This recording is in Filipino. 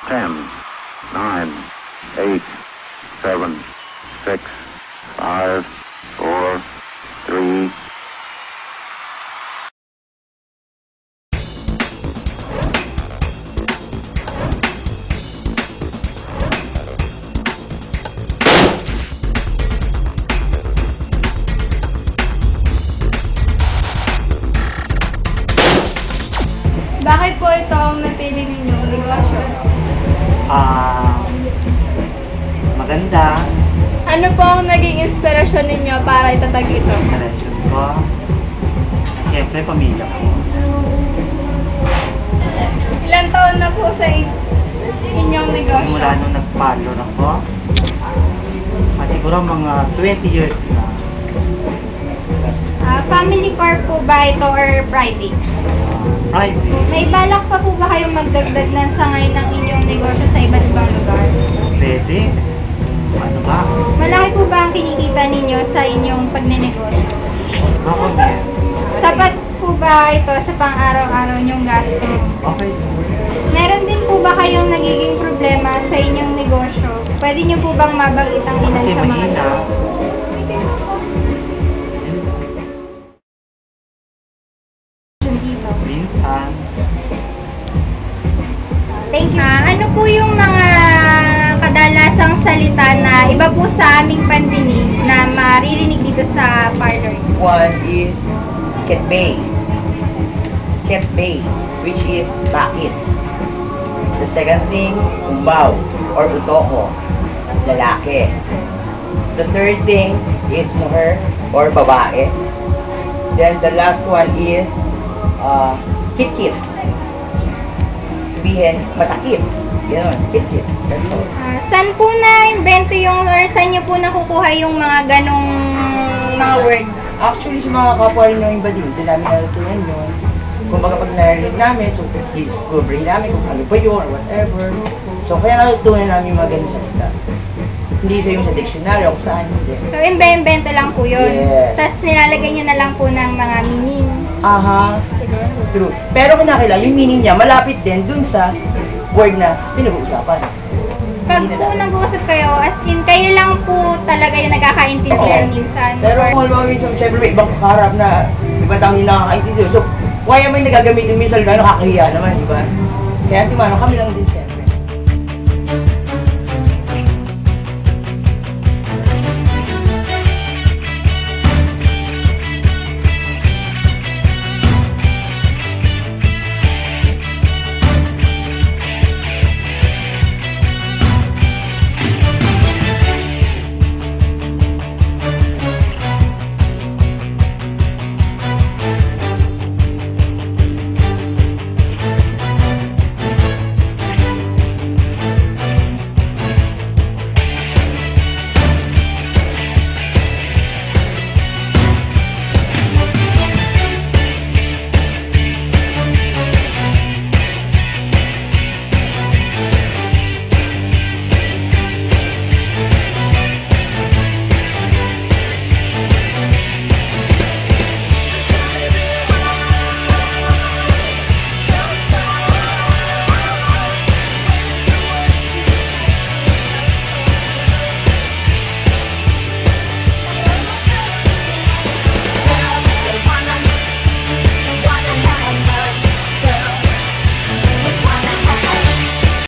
10, 9, 8, 7, 6, 5, 4, 3. Bakit po ito ang napili ninyong negosyo? Maganda. Ano po ang naging inspirasyon ninyo para itatag ito? Relasyon ko. Siyempre, pamilya ko. Ilang taon na po sa inyong negosyo? Mula nung nag-follow ako, siguro mga 20 years na. Family car po ba ito or private? Private. May balak pa po ba kayong magdagdag ng sangay ng inyong negosyo sa iba't ibang lugar? Pwede. Ano ba? Malaki po ba ang kinikita ninyo sa inyong pagnenegosyo? Ako din. Sapat po ba ito sa pang-araw-araw niyong gasto? Okay. Meron din po ba kayong nagiging problema sa inyong negosyo? Pwede niyo po bang mabanggit ang ilan Kasi sa mga mahina. dito? Minsan. Thank you. Ano po yung mga kadalasang salita na iba po sa aming pandinig na maririnig dito sa parlor? One is ketbay. Ketbay, which is bakit. The second thing, umbaw or utoko, lalaki. The third thing is muher or babae. Then the last one is kit-kit. Sabihin, masakit. Yun, kit-kit. That's all. Saan po na-invento yung or saan niyo po nakukuha yung mga ganong mga words? Actually, sa mga kapwa rin ng iba din namin natutunan yun. Kung baga pag narinig namin, so discovery namin kung ano ba yun or whatever. So, kaya natutunan namin yung mga ganun salita. Hindi sa yung sa dictionary o kung saan, hindi. So, invento lang po yun. Yes. Tapos nilalagay niyo na lang po ng mga meaning. Aha, true. Pero kinakailangan, yung meaning niya malapit din dun sa word na pinag-uusapan. Pag po nag-uusap kayo, as in, kayo lang po talaga yung nagkakaintindihan minsan. Pero kung halimbawa minsan, syempre may ibang kaharap na ibang tao yung nakakaintindihan. So, kaya may nagagamitin minsan na nakakahiya naman, di ba? Kaya timano kami lang din siya.